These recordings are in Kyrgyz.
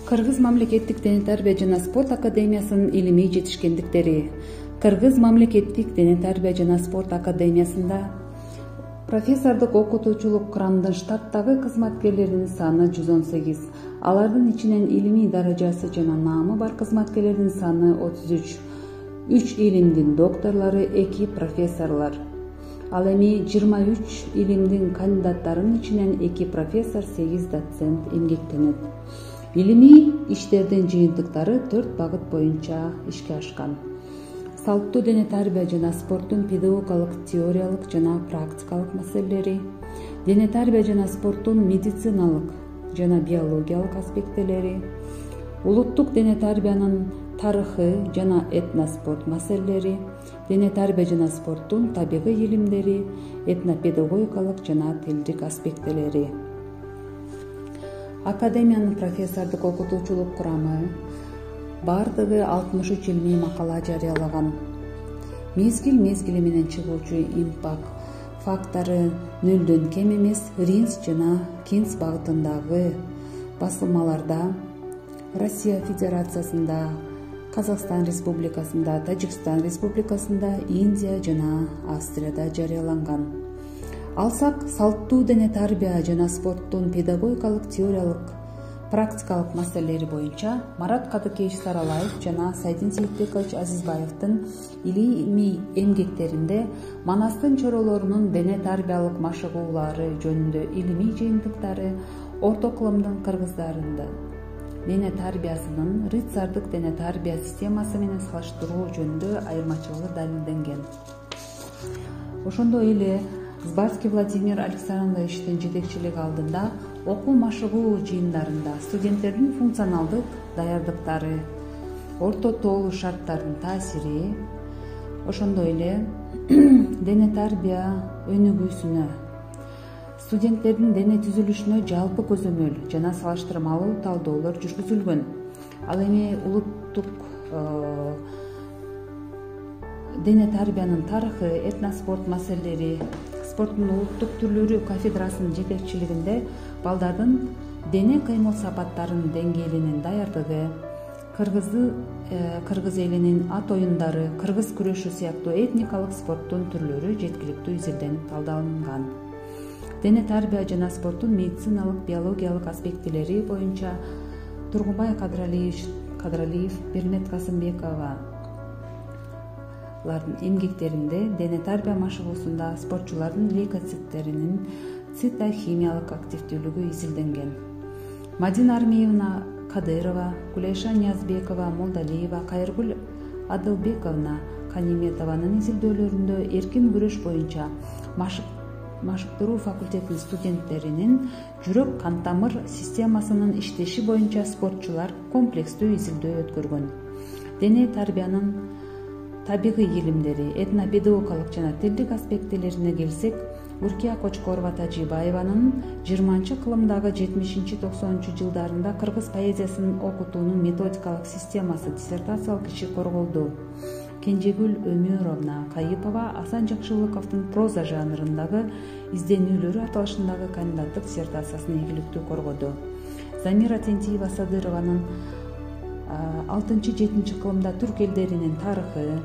Кыргыз мамлекеттик дене тарбия жана спорт академиясынын илимий жетишкендиктери. Кыргыз мамлекеттик дене тарбия жана спорт академиясында профессордук окутуучулук курамдын штаттагы кызматкерлеринин саны 118. Алардын ичинен илимий даражасы жана наамы бар кызматкерлердин саны 33. 3 илимдин докторлору, 2 профессорлор. Ал эми 23 илимдин кандидаттарынын ичинен 2 профессор, 8 доцент эмгектенет. Илимий иштердин жыйынтыктары 4 багыт боюнча ишке ашкан. Салттуу дене тарбия жана спорттун педагогикалык, теориялык жана практикалык маселелери, дене тарбия жана спорттун медициналык жана биологиялык аспектилери, улуттук дене тарбиянын тарыхы жана этноспорт маселелери, дене тарбия жана спорттун табигый илимдери, этнопедагогикалык жана тилдик аспектилери. Академиянын профессордук окутуучулук курамы бардыгы 63 илмий макала жарыялаган. Мезгил менен чыгуучу импак фактары 0дөн кем эмес Ринс жана Кинс багытындагы басылмаларда Россия Федерациясында, Казакстан Республикасында, Тажикстан Республикасында, Индия жана Австрияда жарыяланган. Алсак, салттуу дене тарбия жана спорттун педагогикалык, теориялык, практикалык маселелери боюнча Марат Кадыкеевич Саралаев жана Сайдин Сейитбекович Азизбаевдин илимий эмгектеринде Манастын чоролорунун дене тарбиялык машыгуулары жөнүндө илимий жыйынтыктары орто кылымдын кыргыздарында дене тарбиясынын рыцардык дене тарбия системасы менен салыштыруу жөнүндө айырмачылыгы далилденген. Ошондой эле Збарский Владимир Александровичтин жетекчилиги алдында окуу машыгуу жыйындарында студенттердин функционалдык даярдыктары, орто тоолуу шарттардын таасири, ошондой эле дене тарбия өнүгүүсүнө, студенттердин дене түзүлүшүнө жалпы көзөмөл жана салыштырмалуу талдоолор жүргүзүлгөн. Ал эми улуттук дене тарбиянын тарыхы, этноспорт маселелери, спорттун улуттук түрлөрү кафедрасынын жетекчилигинде балдардын дене кыймыл сапаттарынын деңгээлинин даярдыгы, кыргыз элинин ат оюндары, кыргыз күрөшү сыяктуу этникалык спорттун түрлөрү жеткиликтүү изилденип талдалган. Дене тарбия жана спорттун медициналык, биологиялык аспектилери боюнча Тургунбай Кадралиев, Бермет Касымбекова эмгектеринде дене тарбия машыгуусунда спортчулардын лейкоциттеринин цитохимиялык активдүүлүгү изилденген. Мадина Армиевна Кадырова, Кулейша Ниязбекова, Молдалиева, Кайыргүл Адылбековна Каниметованын изилдөөлөрүндө эркин күрөш боюнча машыктыруу факультетинин студенттеринин жүрөк кан тамыр системасынын иштеши боюнча спортчулар комплекстүү изилдөө өткөргөн. Дене тарбиянын табигый илимдери, этнопедагогикалык жана тилдик аспектилерине келсек, Уркия Кочкорова Тажибаеванын 20-кылымдагы 70-90 жылдарында кыргыз поэзиясын окутуунун методикалык системасы диссертациялык иши корголду. Кенжегүл Өмүровна Кайыпова Асан Жакшылыковдун проза жанрындагы изденүүлөрү аталышындагы кандидаттык диссертациясын ийгиликтүү коргоду. Замира Тентиева Садырованын 6-7 кылымда түрк элдеринин тарыхы,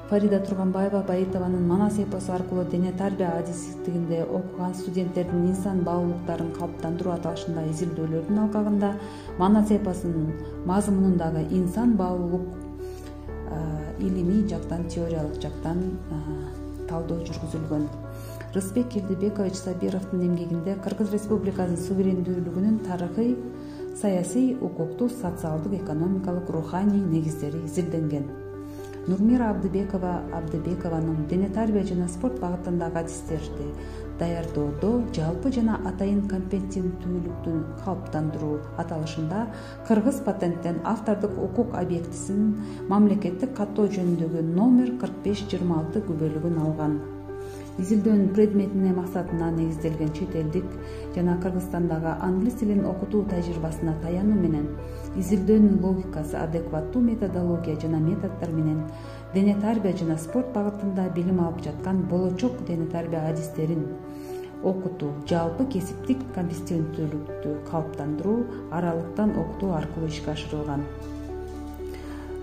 Фарида Турганбаева Баитованын Манас эпосу аркылуу дене тарбия адистиктигинде окуган студенттердин инсан баалуулуктарын калыптандыруу аталышында изилдөөлөрдүн алкагында Манас эпосунун мазмунундагы инсан баалуулук илимий жактан, теориялык жактан талдоо жүргүзүлгөн. Рысбек Келдибекович Сабировдун эмгегинде Кыргыз Республикасынын суверендүүлүгүнүн тарыхый, саясий, укуктуу, социалдык, экономикалык, руханий негиздери изилденген. Нурмира Абдыбекованын дене тарбия жана спорт багытындагы адистерди даярдоодо жалпы жана атайын компетенттүүлүктүн калыптандыруу аталышында кыргыз патенттен автордук укук объектисин мамлекеттик каттоо жөнүндөгү номер 4526 күбөлүгүн алган. Изилдөөнүн предметине, максатына негизделген чет элдик жана Кыргызстандагы англис тилин окутуу тажрыйбасына таянуу менен изилдөөнүн логикасы, адекваттуу методология жана методдор менен дене тарбия жана спорт багытында билим алып жаткан болочок дене тарбия адистерин окутуу, жалпы кесиптик компетенттүүлүктү калыптандыруу аралыктан окутуу аркылуу ишке ашырылган.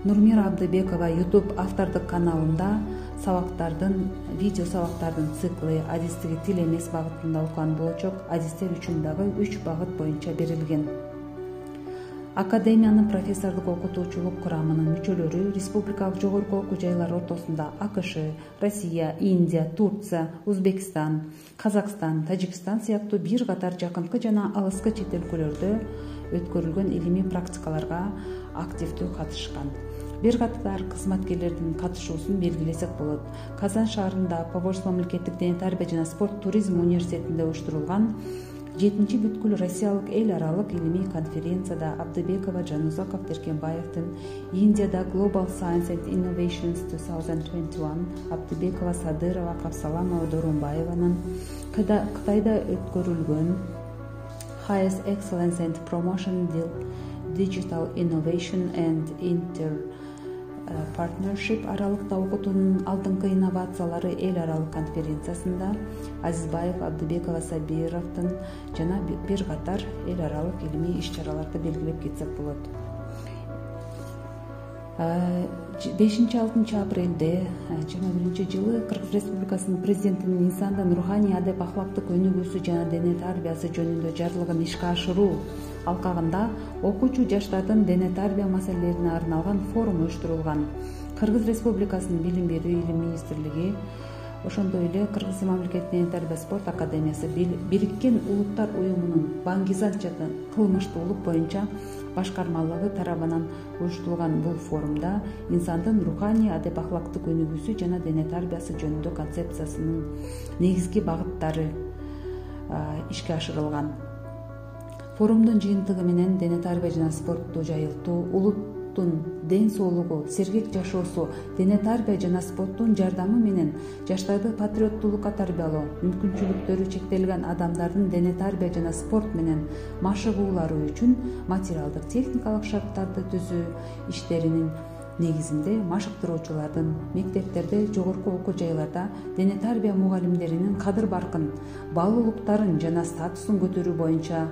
Нурмира Абдыбекова YouTube автордук каналында видео сабактардын циклы адистиги тил эмес багытында окуган болочок адистер үчүн дагы 3 багыт боюнча берилген. Академиянын профессордук окутуучулук курамынын мүчөлөрү республикалык жогорку окуу жайлар ортосунда АКШ, Россия, Индия, Турция, Узбекистан, Казакстан, Тажикстан сыяктуу бир катар жакынкы жана алыскы чет өлкөлөрдө өткөрүлгөн илимий практикаларга активдүү катышкан. Бир катар кызматкерлердин катышуусун белгилесек болот. Казан шаарында Поволжск мамлекеттик дене тарбия жана спорт туризм университетинде уюштурулган 7-чи бүткүл Россиялык эл аралык илимий конференцияда Абдыбекова, Жанузаков, Деркенбаевдин Индияда Global Science and Innovations 2021, Абдыбекова, Садырова, Капсаламова, Дорунбаеванын Кытайда өткөрүлгөн Highest Excellence and Promotion Digital Innovation and Partnership аралыкта окутуунун алдыңкы инновациялары эл аралык конференциясында Азизбаев, Абдыбекова, Сабировдун жана бир катар эл аралык илимий иш-чараларды белгилеп кетсек болот. 5-6 апрелде 2021-жылы Кыргыз Республикасынын президентинин инсандын руханий адеп ахлактык өнүгүүсү жана дене тарбиясы жөнүндө жарлыгын ишке ашыруу алкагында окуучу жаштардын дене тарбия маселелерине арналган форум уюштурулган. Кыргыз Республикасынын Билим берүү илим министрлиги, ошондой эле Кыргыз мамлекеттик дене тарбия спорт академиясы, Бириккен Улуттар уюмунун Баңгизат жана кылмыштуулук боюнча башкармалыгы тарабынан уюштурулган бул форумда инсандын руханий адеп ахлактык өнүгүүсү жана дене тарбиясы жөнүндө концепциясынын негизги багыттары ишке ашырылган. Форумдун жыйынтыгы менен дене тарбия жана спортту жайылтуу, улуттун ден соолугу, сергек жашоосу, дене тарбия жана спорттун жардамы менен жаштарды патриоттуулукка тарбиялоо, мүмкүнчүлүктөрү чектелген адамдардын дене тарбия жана спорт менен машыгуулары үчүн материалдык техникалык шарттарды түзүү иштеринин негизинде машыктыруучулардын мектептерде, жогорку окуу жайларда дене тарбия мугалимдеринин кадыр баркын, баалуулуктарын жана статусун көтөрүү боюнча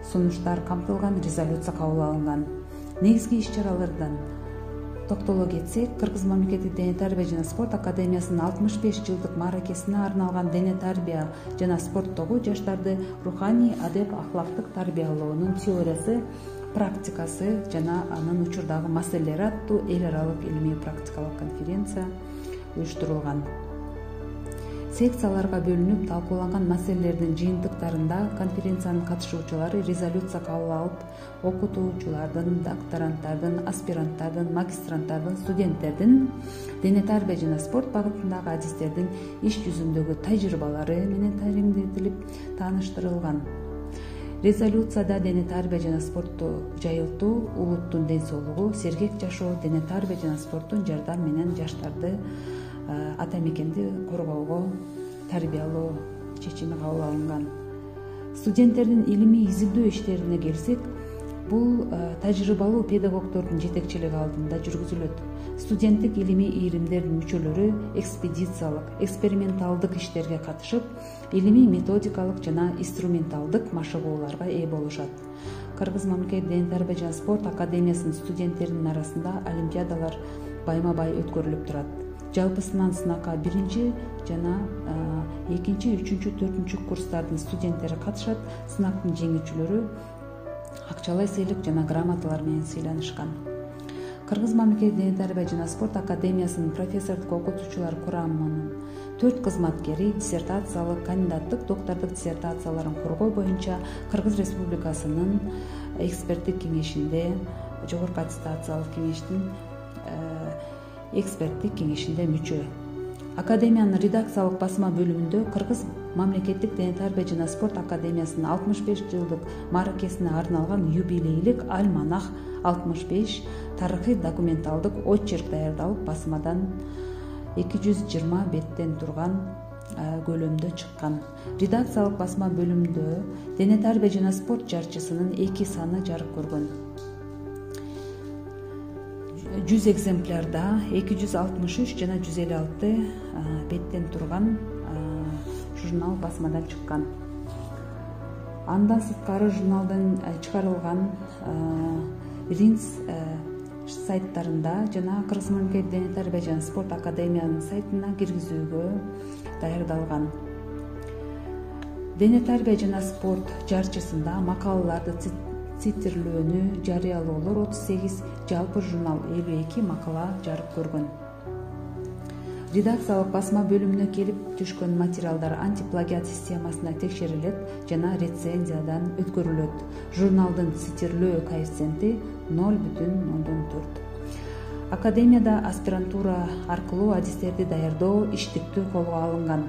сунуштар камтылган резолюция кабыл алынган. Негизги иш-чаралардан токтоло кетсек, Кыргыз мамлекеттик дене тарбия жана спорт академиясынын 65 жылдык мааракесине арналган дене тарбия жана спорттогу жаштарды руханий адеп ахлактык тарбиялоонун теориясы, практикасы жана анын учурдагы маселелери аттуу эл аралык илимий практикалык конференция уюштурулган. Секцияларга бөлүнүп талкууланган маселелердин жыйынтыктарында конференциянын катышуучулары резолюция кабыл алып, окутуучулардын, докторанттардын, аспиранттардын, магистранттардын, студенттердин дене тарбия жана спорт багытындагы адистердин иш жүзүндөгү тажрыйбалары менен тереңдетилип тааныштырылган. Резолюцияда дене тарбия жана спортту жайылтуу, улуттун ден соолугу, сергек жашоо, дене тарбия жана спорттун жардам менен жаштарды ата мекенди коргоого тарбиялоо чечими кабыл алынган. Студенттердин илимий изилдөө иштерине келсек, бул тажрыйбалуу педагогдордун жетекчилиги алдында жүргүзүлөт. Студенттик илимий ийримдердин мүчөлөрү экспедициялык, эксперименталдык иштерге катышып, илимий методикалык жана инструменталдык машыгууларга ээ болушат. Кыргыз мамлекеттик дене тарбия жана спорт академиясынын студенттеринин арасында олимпиадалар байма-бай өткөрүлүп турат. Жалпысынан сынакка 1-чи жана 2-чи, 3-чү, 4-чү курстардын студенттери катышат. Сынактын жеңүүчүлөрү акчалай сыйлык жана грамоталар менен сыйланышкан. Кыргыз мамлекеттик дене тарбия жана спорт академиясынын профессордук окутуучулар курамынын 4 кызматкери диссертациялык, кандидаттык, доктордук диссертацияларын коргоо боюнча Кыргыз Республикасынын эксперттик кеңешинде, жогорку аттестациялык кеңештин эксперттик кеңешинде мүчө. Академиянын редакциялык басма бөлүмүндө Кыргыз мамлекеттик дене тарбия жана спорт академиясынын 65 жылдык мааракесине арналган юбилейлик альманах 65 тарыхый документалдык очерк даярдалып, басмадан 220 беттен турган көлөмдө чыккан. Редакциялык басма бөлүмүндө дене тарбия жана спорт жарчысынын 2 саны жарык көргөн. 100 экземплярда 263 жана 156 беттен турган журнал басмадан чыккан. Андан сырткары журналдын чыгарылган Ринс сайттарында жана Кыргыз мамлекеттик дене тарбия жана спорт академиянын сайтына киргизүүгө даярдалган. Дене тарбия жана спорт жарчысында макалаларды цифрлөөнү жарыялоолор 38, жалпы журнал 52 макала жарык көргөн. Редакциялык басма бөлүмүнө келип түшкөн материалдар антиплагиат системасына текшерилет жана рецензиядан өткөрүлөт. Журналдын цифрлөө коэффициенти 0,04. Академияда аспирантура аркылуу адистерди даярдоо иштиктүү колго алынган.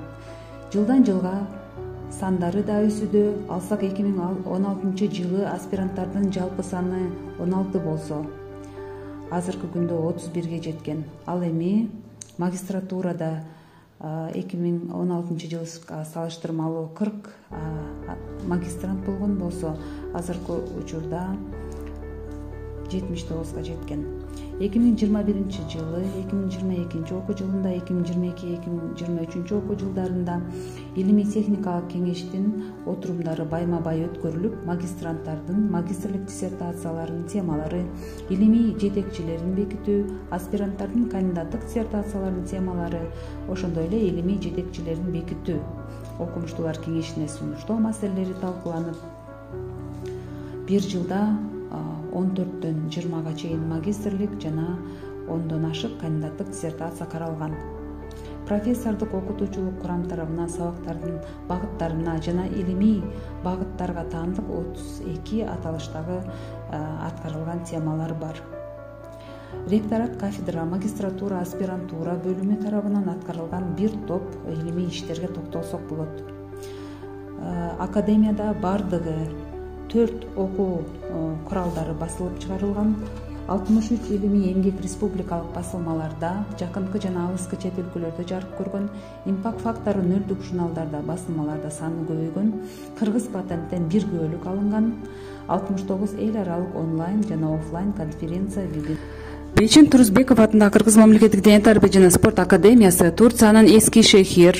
Жылдан жылга сандары да өсүүдө. Алсак 2016 жылы аспиранттардын жалпы саны 16 болсо, азыркы күндө 31ге жеткен. Ал эми магистратурада 2016 жылга салыштырмалуу 40 магистрант болгон болсо, азыркы учурда 79га жеткен. 2021 жылы 2022 окуу жылында 2022-2023 окуу жылдарында илимий техникалык кеңештин отурумдары байма-бай өткөрүлүп, магистранттардын магистрлик диссертацияларынын темалары, илимий жетекчилерин бекитүү, аспиранттардын кандидаттык диссертацияларынын темалары, ошондой эле илимий жетекчилерин бекитүү, окумуштуулар кеңешине сунуштоо маселелери талкууланып, бир жылда 14-төн 20га чейин магистрлик жана 10дон ашык кандидаттык диссертация каралган. Профессордук окутуучулук курам тарабынан сабактардын багыттарына жана илимий багыттарга таандык 32 аталыштагы аткарылган темалар бар. Ректорат, кафедра, магистратура, аспирантура бөлүмү тарабынан аткарылган бир топ илимий иштерге токтолсок болот. Академияда бардыгы 4 окуу куралдары басылып чыгарылган. 63 илимий эмгек республикалык басылмаларда, жакынкы жана алыскы чет өлкөлөрдө жарык көргөн. Импакт фактору нөлдүк журналдарда, басылмаларда саны көбөйгөн. Кыргыз патенттен 1 бөлүк алынган. 69 эл аралык онлайн жана офлайн конференция Бейчин Турузбеков атындагы Кыргыз мамлекеттик дене тарбия жана спорт академиясы Турциянын Эски-Шехир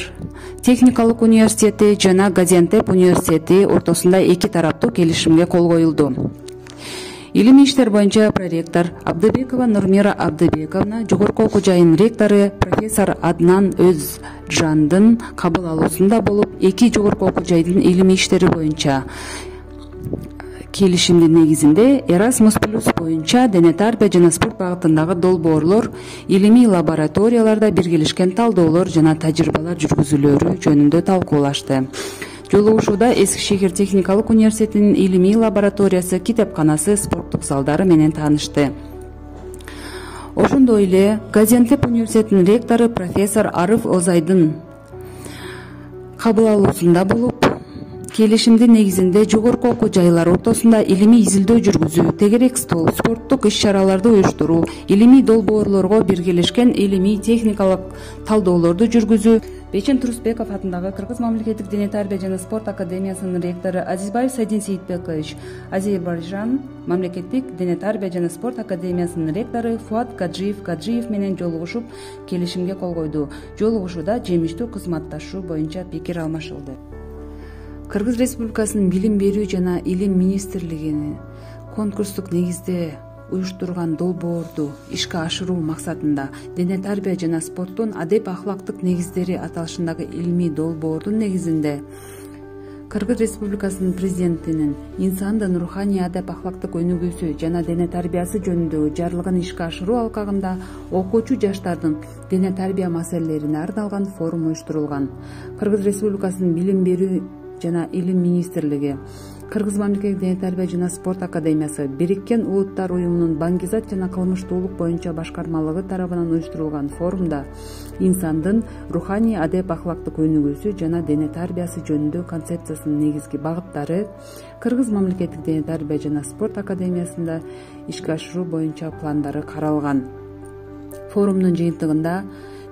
техникалык университети жана Газиантеп университети ортосунда 2 тараптуу келишимге кол коюлду. Илимий иштер боюнча проректор Абдыбекова Нурмира Абдыбековна, жогорку окуу жайынын ректору профессор Аднан Өзжандын кабыл алуусунда болуп, 2 жогорку окуу жайдын илимий иштери боюнча келишимдин негизинде Erasmus+ боюнча дене тарбия жана спорт багытындагы долбоорлор, илимий лабораторияларда биргелешкен талдоолор жана тажрыйбалар жүргүзүүлөрү жөнүндө талкуулашты. Жолугушууда Эски-Шехир техникалык университетинин илимий лабораториясы, китепканасы, спорттук залдары менен таанышты. Ошондой эле Газиантеп университетинин ректору профессор Арыф Озайдын кабыл алуусунда болуп, келишимдин негизинде жогорку окуу жайлар ортосунда илимий изилдөө жүргүзүү, тегерек стол, спорттук иш-чараларды уюштуруу, илимий долбоорлорго биргелешкен илимий техникалык талдоолорду жүргүзүү. Бейчин Турузбеков атындагы Кыргыз мамлекеттик дене тарбия жана спорт академиясынын ректору Азизбаев Сайдин Сейитбекович, Азербайжан мамлекеттик дене тарбия жана спорт академиясынын ректору Фуат Гаджиев менен жолугушуп, келишимге кол койду. Жолугушууда жемиштүү кызматташуу боюнча пикир алмашылды. Кыргыз Республикасынын билим берүү жана илим министрлигини конкурстук негизде уюштурган долбоорду ишке ашыруу максатында дене тарбия жана спорттун адеп ахлактык негиздери аталышындагы илимий долбоордун негизинде Кыргыз Республикасынын президентинин инсандын руханий адеп ахлактык өнүгүүсү жана дене тарбиясы жөнүндөгү жарлыгын ишке ашыруу алкагында окуучу жаштардын дене тарбия маселелерине арналган форум уюштурулган. Кыргыз Республикасынын билим берүү жана илим министрлиги, Кыргыз мамлекеттик дене тарбия жана спорт академиясы, Бириккен Улуттар уюмунун баңгизат жана кылмыштуулук боюнча башкармалыгы тарабынан уюштурулган форумда инсандын руханий адеп ахлактык өнүгүүсү жана дене тарбиясы жөнүндө концепциясынын негизги багыттары Кыргыз мамлекеттик дене тарбия жана спорт академиясында ишке ашыруу боюнча пландары каралган. Форумдун жыйынтыгында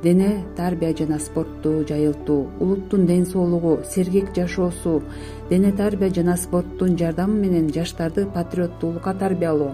дене тарбия жана спортту жайылтуу, улуттун ден соолугу, сергек жашоосу, дене тарбия жана спорттун жардамы менен жаштарды патриоттуулукка тарбиялоо,